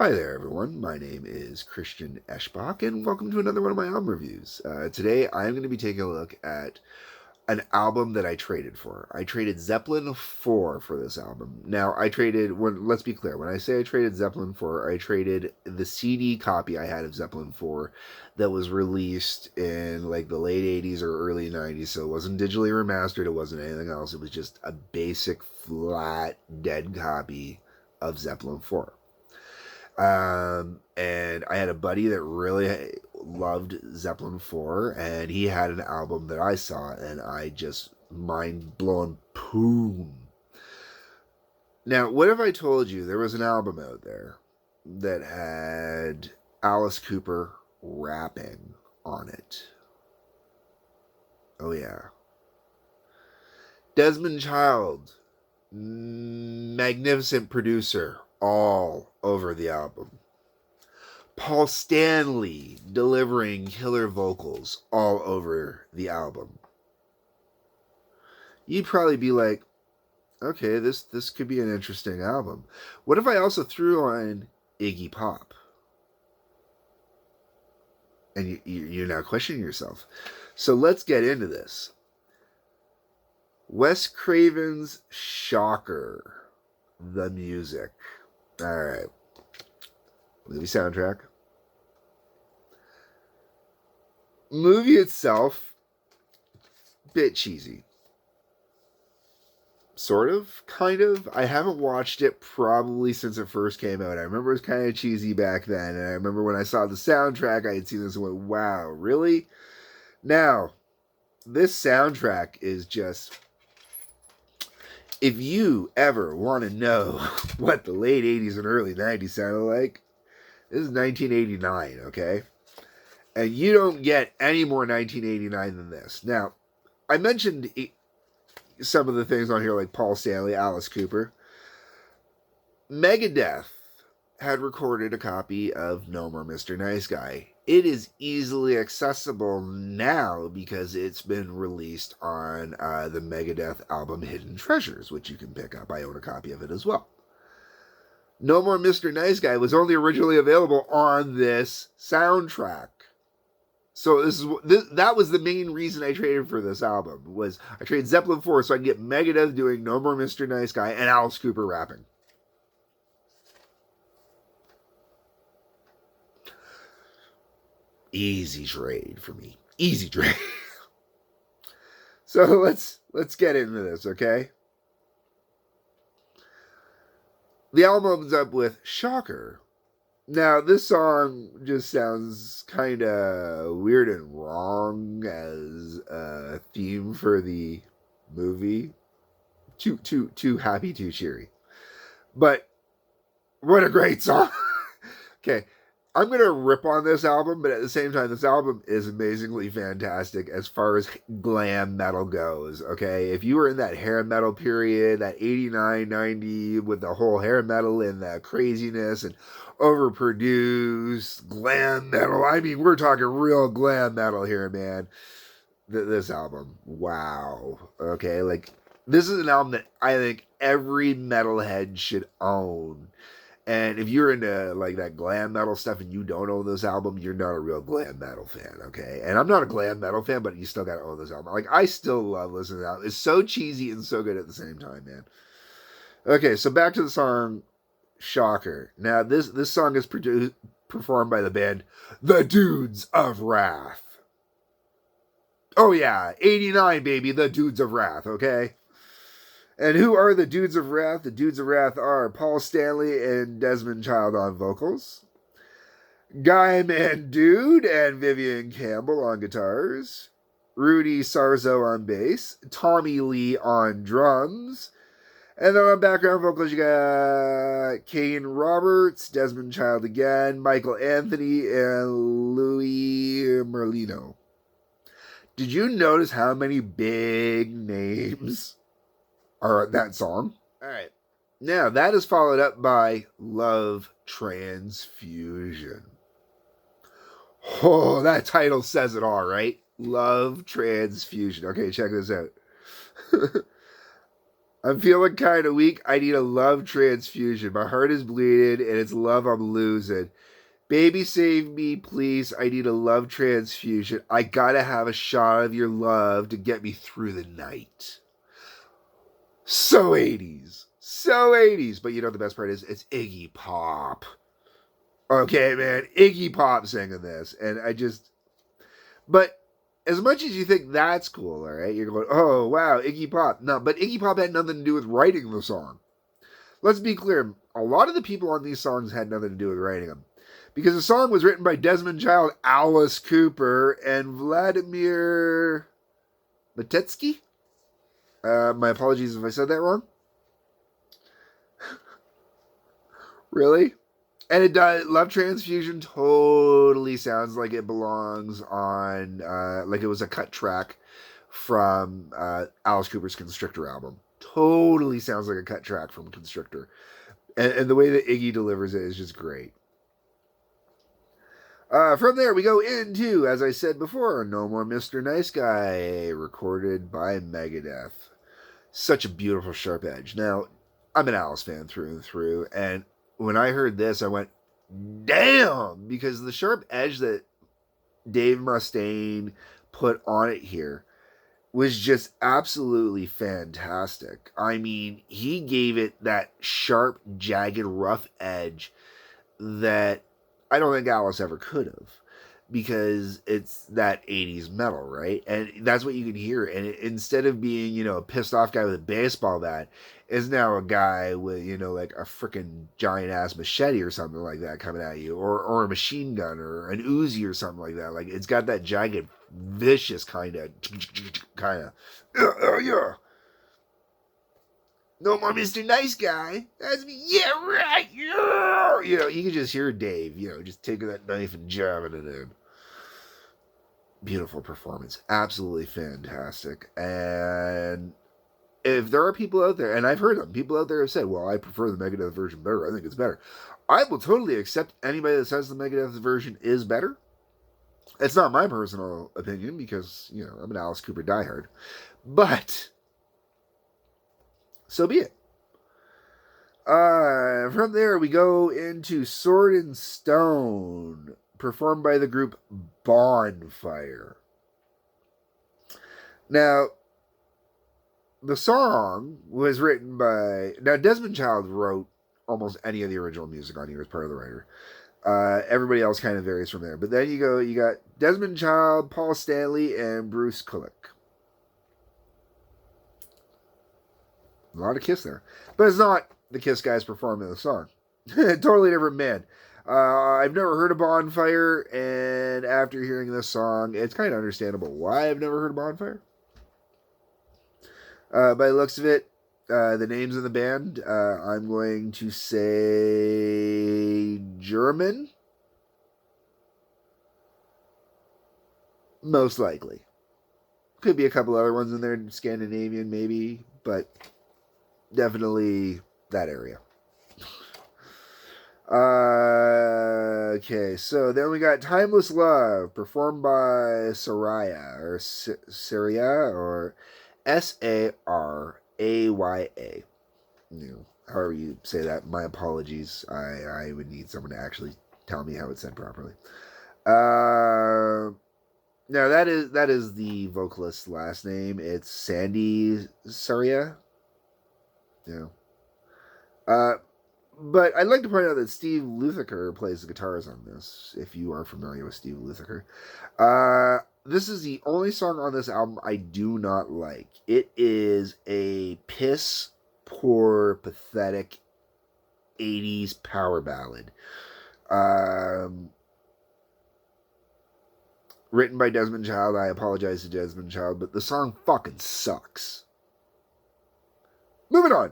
Hi there, everyone. My name is Christian Eschbach, and welcome to another one of my album reviews. Today, I'm going to be taking a look at an album that I traded for. I traded Zeppelin IV for this album. Now, let's be clear, when I say I traded Zeppelin IV, I traded the CD copy I had of Zeppelin IV that was released in like the late 80s or early 90s, so it wasn't digitally remastered, it wasn't anything else, it was just a basic, flat, dead copy of Zeppelin IV. And I had a buddy that really loved Zeppelin IV, and he had an album that I saw, and I just mind blown boom. Now, what if I told you there was an album out there that had Alice Cooper rapping on it? Oh, yeah. Desmond Child, magnificent producer, all over the album. Paul Stanley delivering killer vocals all over the album. You'd probably be like, okay, this could be an interesting album. What if I also threw on Iggy Pop? And you're now questioning yourself. So let's get into this. Wes Craven's Shocker, the music. All right. Movie soundtrack. Movie itself, bit cheesy. Sort of, kind of. I haven't watched it probably since it first came out. I remember it was kind of cheesy back then, and I remember when I saw the soundtrack, I had seen this and went, wow, really? Now, this soundtrack is just... If you ever want to know what the late 80s and early 90s sounded like, this is 1989, okay? And you don't get any more 1989 than this. Now, I mentioned some of the things on here like Paul Stanley, Alice Cooper. Megadeth had recorded a copy of No More Mr. Nice Guy. It is easily accessible now because it's been released on the Megadeth album Hidden Treasures, which you can pick up. I own a copy of it as well. No More Mr. Nice Guy was only originally available on this soundtrack. So that was the main reason I traded for this album. Was I traded Zeppelin IV so I can get Megadeth doing No More Mr. Nice Guy and Alice Cooper rapping. Easy trade for me. Easy trade. So let's get into this, okay? The album opens up with Shocker. Now, this song just sounds kind of weird and wrong as a theme for the movie. Too happy, too cheery. But what a great song. Okay, I'm going to rip on this album, but at the same time, this album is amazingly fantastic as far as glam metal goes, okay? If you were in that hair metal period, that 89, 90, with the whole hair metal and that craziness and overproduced glam metal, I mean, we're talking real glam metal here, man. This album, wow, okay? Like, this is an album that I think every metalhead should own. And if you're into like that glam metal stuff and you don't own this album, you're not a real glam metal fan, okay? And I'm not a glam metal fan, but you still gotta own this album. Like, I still love listening to it. It's so cheesy and so good at the same time, man. Okay, so back to the song Shocker. Now, this song is performed by the band The Dudes of Wrath. Oh yeah, 89, baby, The Dudes of Wrath, okay? And who are the Dudes of Wrath? The Dudes of Wrath are Paul Stanley and Desmond Child on vocals, Guy Man Dude and Vivian Campbell on guitars, Rudy Sarzo on bass, Tommy Lee on drums, and then on background vocals you got Kane Roberts, Desmond Child again, Michael Anthony, and Louis Merlino. Did you notice how many big names are that song? All right. Now, that is followed up by Love Transfusion. Oh, that title says it all, right? Love Transfusion. Okay, check this out. I'm feeling kind of weak. I need a love transfusion. My heart is bleeding and it's love I'm losing. Baby, save me, please. I need a love transfusion. I gotta have a shot of your love to get me through the night. So 80s. So 80s. But you know the best part is it's Iggy Pop. Okay, man. Iggy Pop singing this. And I just. But as much as you think that's cool, all right, you're going, oh, wow, Iggy Pop. No, but Iggy Pop had nothing to do with writing the song. Let's be clear. A lot of the people on these songs had nothing to do with writing them. Because the song was written by Desmond Child, Alice Cooper, and Vladimir Matetsky. My apologies if I said that wrong. Really? And it does. Love Transfusion totally sounds like it belongs on, like it was a cut track from Alice Cooper's Constrictor album. Totally sounds like a cut track from Constrictor. And the way that Iggy delivers it is just great. From there, we go into, as I said before, No More Mr. Nice Guy, recorded by Megadeth. Such a beautiful sharp edge. Now, I'm an Alice fan through and through, and when I heard this, I went, damn! Because the sharp edge that Dave Mustaine put on it here was just absolutely fantastic. I mean, he gave it that sharp, jagged, rough edge that I don't think Alice ever could have, because it's that 80s metal, right? And that's what you can hear. And instead of being, you know, a pissed off guy with a baseball bat, is now a guy with, you know, like a freaking giant ass machete or something like that coming at you, or a machine gun or an Uzi or something like that. Like, it's got that jagged, vicious kind of, yeah. No more Mr. Nice Guy. That's me. Yeah, right. Yeah. You know, you can just hear Dave, you know, just taking that knife and jabbing it in. Beautiful performance. Absolutely fantastic. And if there are people out there, and I've heard them, people out there have said, well, I prefer the Megadeth version better. I think it's better. I will totally accept anybody that says the Megadeth version is better. It's not my personal opinion because, you know, I'm an Alice Cooper diehard. But so be it. From there, we go into Sword and Stone, performed by the group Bonfire. Now, the song was written by... Now, Desmond Child wrote almost any of the original music on here as part of the writer. Everybody else kind of varies from there. But then you got Desmond Child, Paul Stanley, and Bruce Kulick. A lot of Kiss there. But it's not the Kiss guys performing the song. Totally different band. I've never heard of Bonfire, and after hearing this song, it's kind of understandable why I've never heard of Bonfire. By the looks of it, the names of the band, I'm going to say German. Most likely. Could be a couple other ones in there, Scandinavian maybe, but definitely that area. Okay, so then we got Timeless Love, performed by Saraya, or Saraya, or Saraya. You know, however you say that, my apologies. I would need someone to actually tell me how it's said properly. Now that is the vocalist's last name. It's Sandy Saraya. Yeah. But I'd like to point out that Steve Lukather plays the guitars on this, if you are familiar with Steve Lukather. This is the only song on this album I do not like. It is a piss poor, pathetic 80s power ballad. Written by Desmond Child. I apologize to Desmond Child, but the song fucking sucks. Moving on.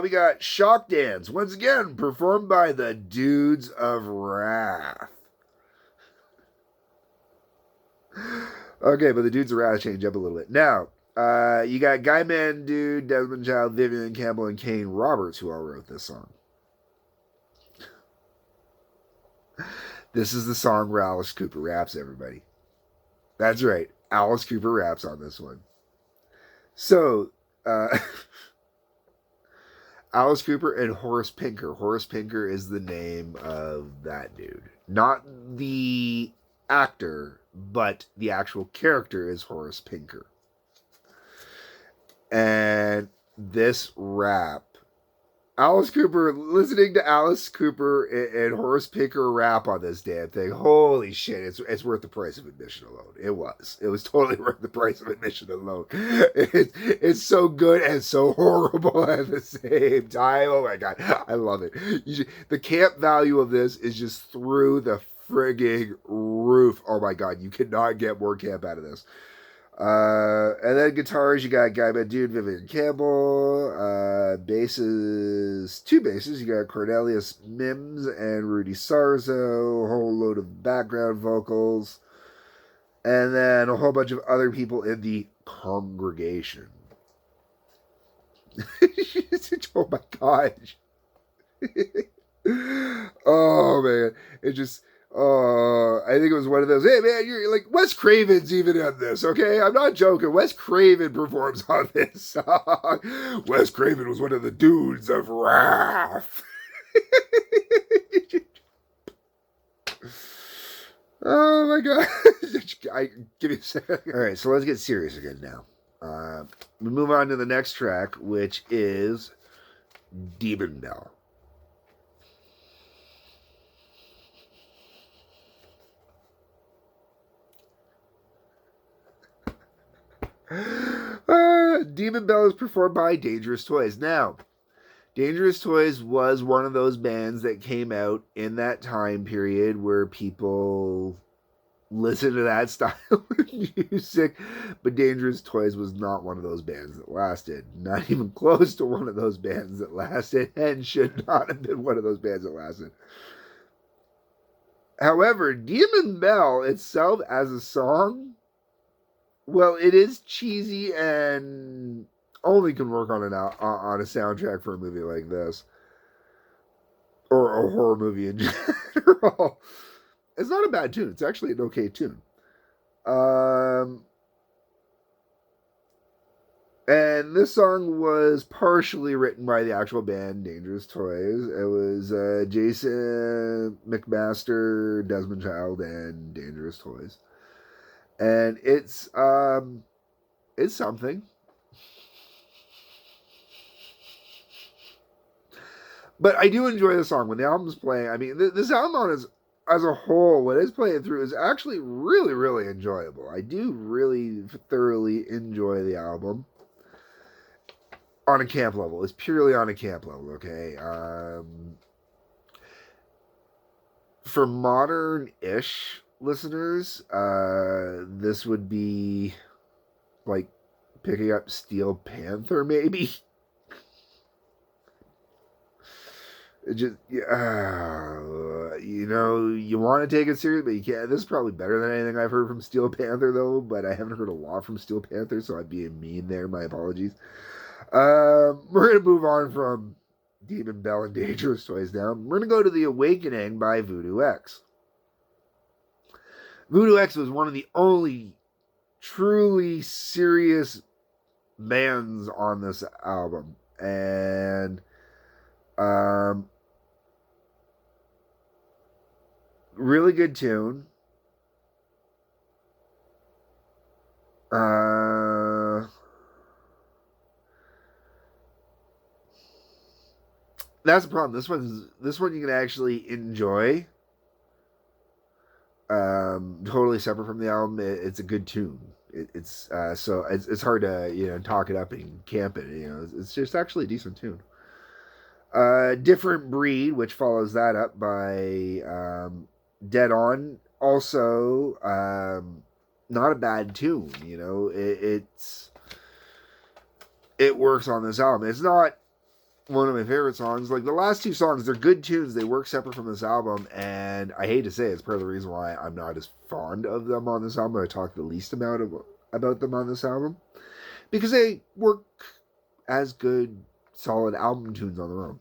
We got Shock Dance, once again performed by the Dudes of Wrath. Okay, but the Dudes of Wrath change up a little bit. Now, you got Guy Man Dude, Desmond Child, Vivian Campbell, and Kane Roberts, who all wrote this song. This is the song where Alice Cooper raps, everybody. That's right, Alice Cooper raps on this one. So, Alice Cooper and Horace Pinker. Horace Pinker is the name of that dude. Not the actor, but the actual character is Horace Pinker. And this rap, Alice Cooper, listening to Alice Cooper and Horace Pinker rap on this damn thing, holy shit, it's worth the price of admission alone. It was totally worth the price of admission alone. It's so good and so horrible at the same time. Oh my god, I love it. The camp value of this is just through the frigging roof. Oh my god, you cannot get more camp out of this. And then guitars, you got Guy Dude, Vivian Campbell. Basses, two basses. You got Cornelius Mims and Rudy Sarzo. A whole load of background vocals. And then a whole bunch of other people in the congregation. Oh my gosh. Oh man. It just... I think it was one of those, hey man, you're like, Wes Craven's even on this, okay? I'm not joking. Wes Craven performs on this song. Wes Craven was one of the dudes of Wrath. Oh my god. Give me a second. Alright, so let's get serious again now. We move on to the next track, which is Demon Bell. Demon Bell is performed by Dangerous Toys. Now, Dangerous Toys was one of those bands that came out in that time period where people listened to that style of music, but Dangerous Toys was not one of those bands that lasted. Not even close to one of those bands that lasted, and should not have been one of those bands that lasted. However, Demon Bell itself as a song, well, it is cheesy and only can work on a soundtrack for a movie like this. Or a horror movie in general. It's not a bad tune. It's actually an okay tune. And this song was partially written by the actual band Dangerous Toys. It was Jason McMaster, Desmond Child, and Dangerous Toys. And it's something. But I do enjoy the song when the album's playing. I mean, this album as a whole, when it's playing through, is actually really, really enjoyable. I do really thoroughly enjoy the album on a camp level. It's purely on a camp level, okay? For modern-ish listeners, this would be like picking up Steel Panther, maybe. It just, you know, you want to take it serious, but you can't. This is probably better than anything I've heard from Steel Panther, though, but I haven't heard a lot from Steel Panther, so I'd be mean there. My apologies. We're going to move on from Demon Bell and Dangerous Toys now. We're going to go to The Awakening by Voodoo X. Voodoo X was one of the only truly serious bands on this album. And really good tune. That's the problem. This one you can actually enjoy. Totally separate from the album. It's a good tune. It's hard to talk it up and camp it. It's just actually a decent tune. Different Breed, which follows that up by Dead On. Also, not a bad tune. It works on this album. It's not one of my favorite songs. Like the last two songs, they're good tunes. They work separate from this album, and I hate to say it's part of the reason why I'm not as fond of them on this album. I talk the least amount about them on this album because they work as good, solid album tunes on their own.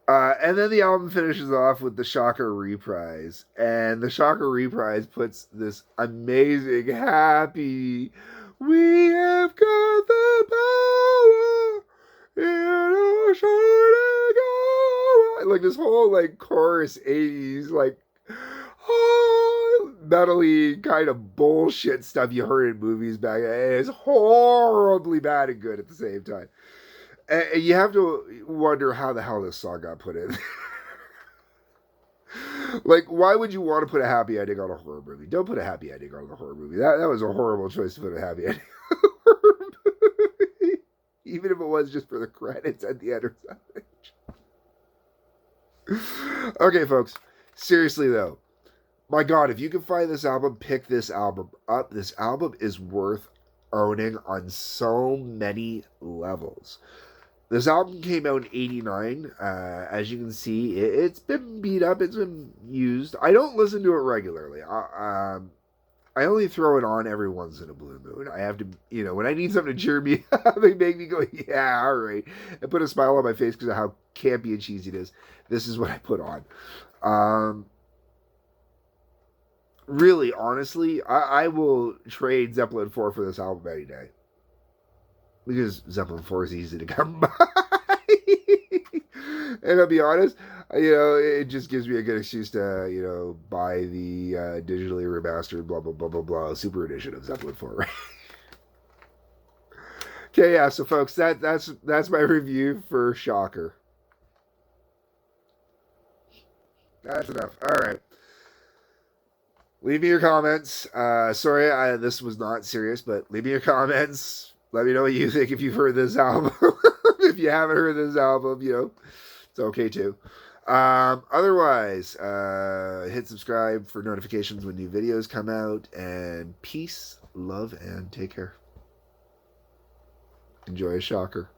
And then the album finishes off with the Shocker Reprise, and the Shocker Reprise puts this amazing, happy, we have got the power Like this whole like chorus 80s like metal-y kind of bullshit stuff you heard in movies back then. It's horribly bad and good at the same time. And you have to wonder how the hell this song got put in. Like, why would you want to put a happy ending on a horror movie? Don't put a happy ending on a horror movie. That was a horrible choice to put a happy ending on a horror movie. Even if it was just for the credits at the end or something. Okay, folks. Seriously, though. My God, if you can find this album, pick this album up. This album is worth owning on so many levels. This album came out in '89. As you can see, it's been beat up. It's been used. I don't listen to it regularly. I only throw it on every once in a blue moon. I have to, when I need something to cheer me up, they make me go, yeah, all right, and put a smile on my face because of how campy and cheesy it is. This is what I put on. Really, honestly, I will trade Zeppelin IV for this album any day. Because Zeppelin IV is easy to come by. And I'll be honest, it just gives me a good excuse to, buy the digitally remastered blah, blah, blah, blah, blah, super edition of Zeppelin IV, right? Okay, yeah, so folks, that's my review for Shocker. That's enough. All right. Leave me your comments. Sorry, this was not serious, but leave me your comments. Let me know what you think if you've heard this album. If you haven't heard this album, it's okay too. Otherwise, hit subscribe for notifications when new videos come out. And peace, love, and take care. Enjoy a shocker.